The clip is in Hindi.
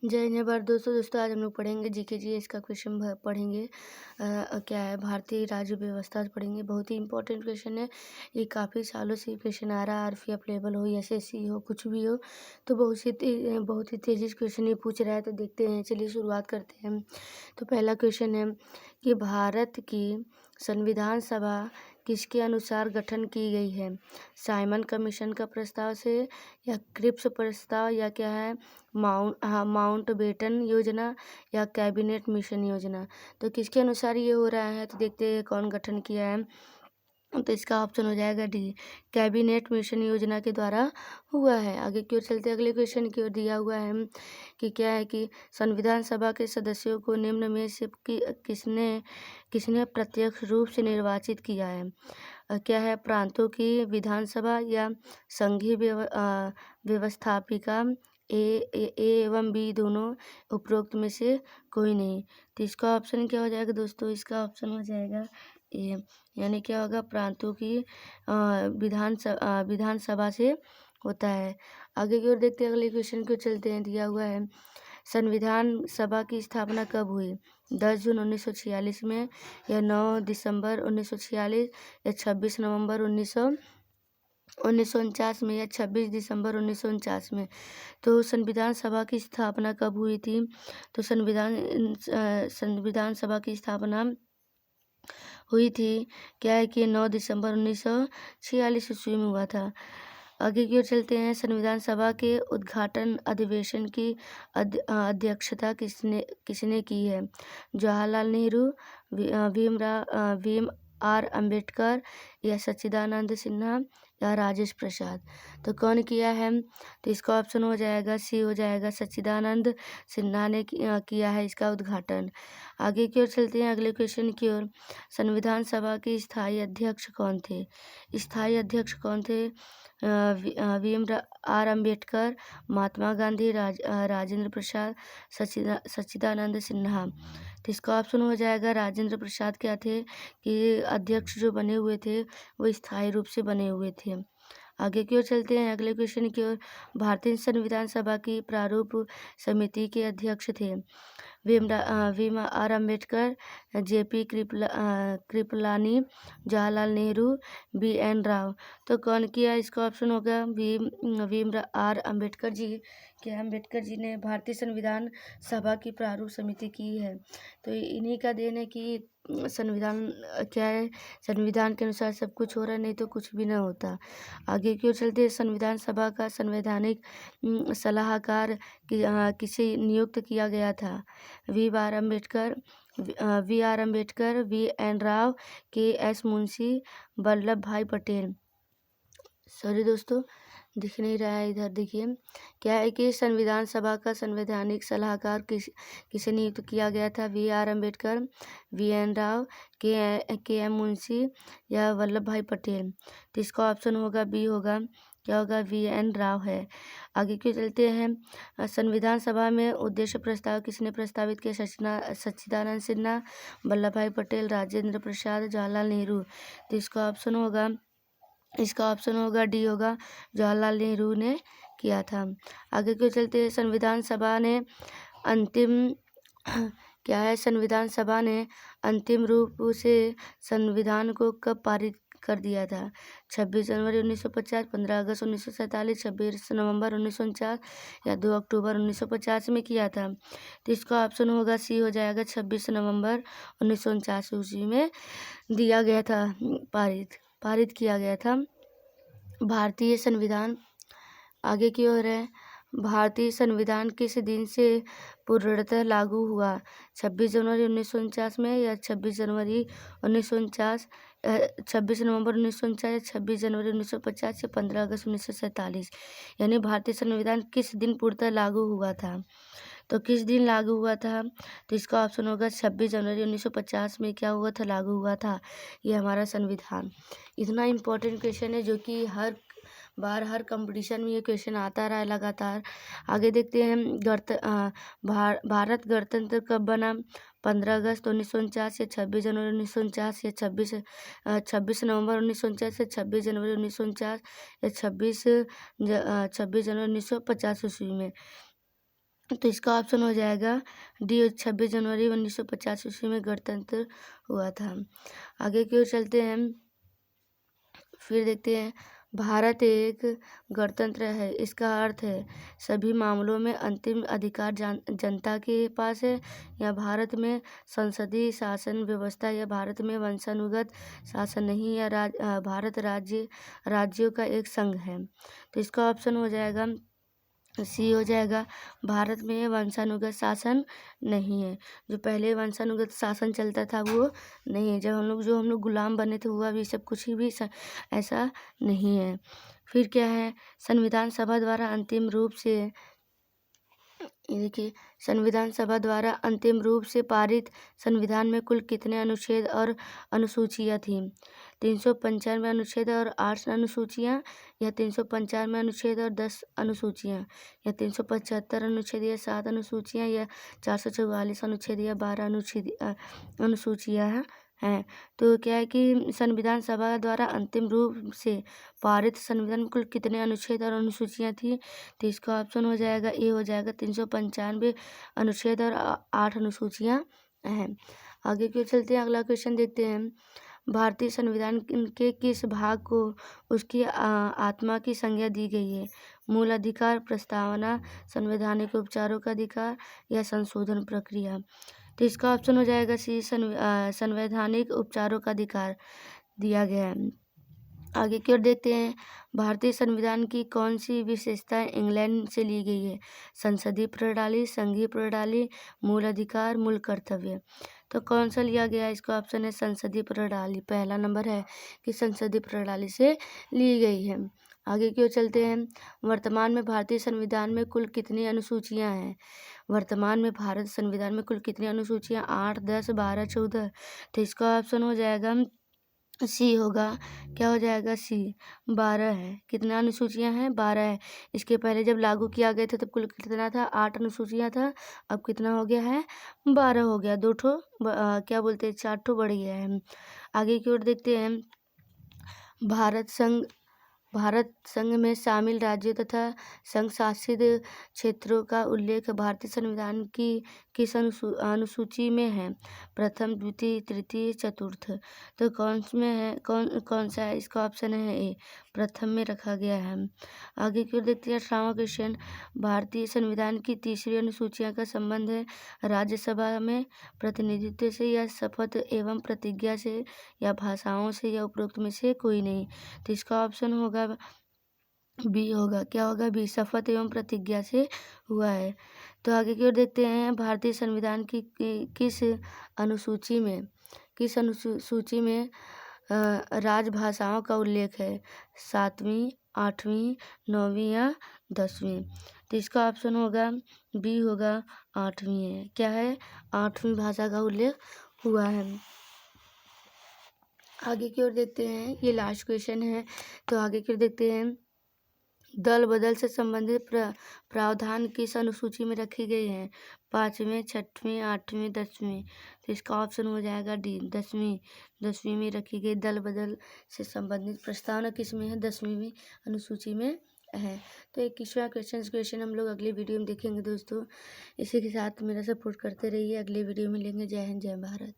जय हिंद भारत दोस्तों आज हम लोग पढ़ेंगे जीके जी इसका क्वेश्चन पढ़ेंगे। क्या है भारतीय राज्य व्यवस्था पढ़ेंगे। बहुत ही इंपॉर्टेंट क्वेश्चन है। ये काफ़ी सालों से क्वेश्चन आ रहा है। आरपीएफ लेवल हो, एसएससी हो, कुछ भी हो, तो बहुत ही तेजी से क्वेश्चन ये पूछ रहा है। तो देखते हैं, चलिए शुरुआत करते हैं। तो पहला क्वेश्चन है कि भारत की संविधान सभा किसके अनुसार गठन की गई है। साइमन कमीशन का प्रस्ताव से, या क्रिप्स प्रस्ताव, या क्या है माउंटबेटन योजना, या कैबिनेट मिशन योजना। तो किसके अनुसार ये हो रहा है, तो देखते हैं कौन गठन किया है। तो इसका ऑप्शन हो जाएगा डी, कैबिनेट मिशन योजना के द्वारा हुआ है। आगे की ओर चलते अगले क्वेश्चन की ओर दिया हुआ है कि क्या है कि संविधान सभा के सदस्यों को निम्न में से किसने किसने प्रत्यक्ष रूप से निर्वाचित किया है। क्या है प्रांतों की विधानसभा, या संघीय व्यवस्थापिका, ए एवं बी दोनों, उपरोक्त में से कोई नहीं। तो इसका ऑप्शन क्या हो जाएगा दोस्तों, इसका ऑप्शन हो जाएगा ए, यानी क्या होगा प्रांतों की विधानसभा से होता है। आगे की ओर देखते हैं, अगले क्वेश्चन को चलते हैं। दिया हुआ है संविधान सभा की स्थापना कब हुई। 10 जून 1946 में, या 9 दिसंबर 1946, या 26 नवंबर 1949 में, या 26 दिसंबर 1949 में। तो संविधान सभा की स्थापना कब हुई थी, तो संविधान सभा की स्थापना हुई थी क्या है कि 9 दिसंबर 1946 ईस्वी में हुआ था। आगे की ओर चलते हैं। संविधान सभा के उद्घाटन अधिवेशन की अध्यक्षता किसने किसने की है। जवाहरलाल नेहरू, भीम आर अंबेडकर, या सच्चिदानंद सिन्हा, या राजेश प्रसाद। तो कौन किया है, तो इसका ऑप्शन हो जाएगा सी, हो जाएगा सच्चिदानंद सिन्हा ने किया है इसका उद्घाटन। आगे की ओर चलते हैं अगले क्वेश्चन की ओर। संविधान सभा के स्थायी अध्यक्ष कौन थे। स्थायी अध्यक्ष कौन थे, भीम आर अंबेडकर, महात्मा गांधी, राजेंद्र प्रसाद, सच्चिदानंद सिन्हा। तो इसका ऑप्शन हो जाएगा राजेंद्र प्रसाद। क्या थे कि अध्यक्ष जो बने हुए थे वो स्थायी रूप से बने हुए थे। आगे की ओर चलते हैं अगले क्वेश्चन की ओर। भारतीय संविधान सभा की प्रारूप समिति के अध्यक्ष थे Bhim R Ambedkar, J P Kripalani, Jawaharlal Nehru, B N. Rau. तो कौन किया, इसका ऑप्शन होगा भीम आर अंबेडकर जी। क्या अंबेडकर जी ने भारतीय संविधान सभा की प्रारूप समिति की है। तो इन्हीं का देन है कि संविधान क्या है, संविधान के अनुसार सब कुछ हो रहा है, नहीं तो कुछ भी ना होता। आगे की ओर चलते हैं। संविधान सभा का संवैधानिक सलाहकार किसे नियुक्त किया गया था। V R Ambedkar, V N. Rao, K S. Munshi, Vallabh Bhai Patel. Sorry दोस्तों, दिख नहीं रहा है, इधर देखिए। क्या है कि संविधान सभा का संवैधानिक सलाहकार किसे नियुक्त किया गया था। V R Ambedkar, V N. Rao, K M Munshi, या वल्लभ भाई पटेल। तो इसका ऑप्शन होगा बी, होगा क्या होगा, वी.एन. राव है। आगे क्यों चलते हैं। संविधान सभा में उद्देश्य प्रस्ताव किसने प्रस्तावित किया। सच्चिदानंद सिन्हा, वल्लभ भाई पटेल, राजेंद्र प्रसाद, जवाहरलाल नेहरू। तो इसका ऑप्शन होगा डी, होगा जवाहरलाल नेहरू ने किया था। आगे क्यों चलते हैं। संविधान सभा ने अंतिम क्या है, संविधान सभा ने अंतिम रूप से संविधान को कब पारित कर दिया था। 26 जनवरी 1950, 15 अगस्त 1947, 26 नवंबर 1949, या 2 अक्टूबर 1950 में किया था। तो इसका ऑप्शन होगा सी, हो जाएगा 26 नवंबर 1949 ईस्वी में दिया गया था, पारित किया गया था भारतीय संविधान। आगे की ओर है। भारतीय संविधान किस दिन से पूर्णतः लागू हुआ। 26 जनवरी 1949 में, या 26 जनवरी 1949, 26 नवंबर 1949, या 26 जनवरी 1950, या 15 अगस्त 1947। यानी भारतीय संविधान किस दिन पूर्णतः लागू हुआ था। तो किस दिन लागू हुआ था, तो इसका ऑप्शन होगा 26 जनवरी 1950 में क्या हुआ था, लागू हुआ था ये हमारा संविधान। इतना इम्पोर्टेंट क्वेश्चन है जो कि हर बार हर कंपटीशन में ये क्वेश्चन आता रहा है लगातार। आगे देखते हैं। भारत गणतंत्र कब बना। 15 अगस्त 1949, या 26 जनवरी 1949, या 26 नवंबर 1949, या 26 जनवरी 1949, या 26 जनवरी 1950 ईस्वी में। तो इसका ऑप्शन हो जाएगा डी, 26 जनवरी 1950 ईस्वी में गणतंत्र हुआ था। आगे की ओर चलते हैं, फिर देखते हैं, भारत एक गणतंत्र है, इसका अर्थ है सभी मामलों में अंतिम अधिकार जनता के पास है, या भारत में संसदीय शासन व्यवस्था, या भारत में वंशानुगत शासन नहीं, या भारत राज्यों का एक संघ है। तो इसका ऑप्शन हो जाएगा सी, हो जाएगा भारत में वंशानुगत शासन नहीं है। जो पहले वंशानुगत शासन चलता था वो नहीं है। जब हम लोग गुलाम बने थे हुआ भी सब कुछ भी ऐसा नहीं है। फिर क्या है, संविधान सभा द्वारा अंतिम रूप से, ये देखिए, संविधान सभा द्वारा अंतिम रूप से पारित संविधान में कुल कितने अनुच्छेद और अनुसूचियाँ थीं? 395 अनुच्छेद और 8 अनुसूचियाँ, या 395 अनुच्छेद और 10 अनुसूचियाँ, या 375 अनुच्छेद या 7 अनुसूचियाँ, या 444 अनुच्छेद या 12 अनुसूचियाँ हैं। तो क्या है कि संविधान सभा द्वारा अंतिम रूप से पारित संविधान में कुल कितने अनुच्छेद और अनुसूचियाँ थी? तो इसका ऑप्शन हो जाएगा ए, हो जाएगा 395 अनुच्छेद और 8 अनुसूचियाँ हैं। आगे क्यों चलते हैं, अगला क्वेश्चन देखते हैं। भारतीय संविधान के किस भाग को उसकी आत्मा की संज्ञा दी गई है? मूल अधिकार, प्रस्तावना, संवैधानिक उपचारों का अधिकार, या संशोधन प्रक्रिया? तो इसका ऑप्शन हो जाएगा सी, संवैधानिक उपचारों का अधिकार दिया गया है। आगे की ओर देखते हैं, भारतीय संविधान की कौन सी विशेषताएं इंग्लैंड से ली गई है? संसदीय प्रणाली, संघीय प्रणाली, मूल अधिकार, मूल कर्तव्य। तो कौन सा लिया गया है? इसका ऑप्शन है संसदीय प्रणाली। पहला नंबर है कि संसदीय प्रणाली से ली गई है। आगे की ओर चलते हैं, वर्तमान में भारतीय संविधान में कुल कितनी अनुसूचियां हैं? वर्तमान में भारत संविधान में कुल कितनी अनुसूचियां? 8, 10, 12, 14। तो इसका ऑप्शन हो जाएगा सी, होगा, क्या हो जाएगा सी, 12 है। कितना अनुसूचियां हैं? 12 है। इसके पहले जब लागू किया गया था तब कुल कितना था? 8 अनुसूचियां था। अब कितना हो गया है? 12 हो गया। 2 ठो क्या बोलते हैं, 4 ठो बढ़ गया है। आगे की ओर देखते हैं, भारत संघ में शामिल राज्यों तथा संघ शासित क्षेत्रों का उल्लेख भारतीय संविधान की किस अनुसूची में है? प्रथम, द्वितीय, तृतीय, चतुर्थ। तो कौन सा है? इसका ऑप्शन है ए, प्रथम में रखा गया है। आगे की ओर देखते हैं, 18वां क्वेश्चन, भारतीय संविधान की तीसरी अनुसूचिया का संबंध है राज्यसभा में प्रतिनिधित्व से, या शपथ एवं प्रतिज्ञा से, या भाषाओं से, या उपरोक्त में से कोई नहीं। तो इसका ऑप्शन होगा बी, होगा, क्या होगा? बी, शपथ एवं प्रतिज्ञा से हुआ है। तो आगे की ओर देखते हैं, भारतीय संविधान की किस अनुसूची में राजभाषाओं का उल्लेख है? 7वीं, 8वीं, 9वीं, या 10वीं। तो इसका ऑप्शन होगा बी, होगा 8वीं है। क्या है? 8वीं भाषा का उल्लेख हुआ है। आगे की ओर देखते हैं, ये लास्ट क्वेश्चन है। तो आगे की ओर देखते हैं, दल बदल से संबंधित प्रावधान किस अनुसूची में रखी गई है? 5वीं, 6वीं, 8वीं, 10वीं। तो इसका ऑप्शन हो जाएगा डी, 10वीं में रखी गई दल बदल से संबंधित प्रस्तावना किस में है? 10वीं अनुसूची में है। तो 21वां क्वेश्चन हम लोग अगले वीडियो में देखेंगे दोस्तों। इसी के साथ मेरा सपोर्ट करते रहिए। अगले वीडियो में मिलेंगे। जय हिंद, जय भारत।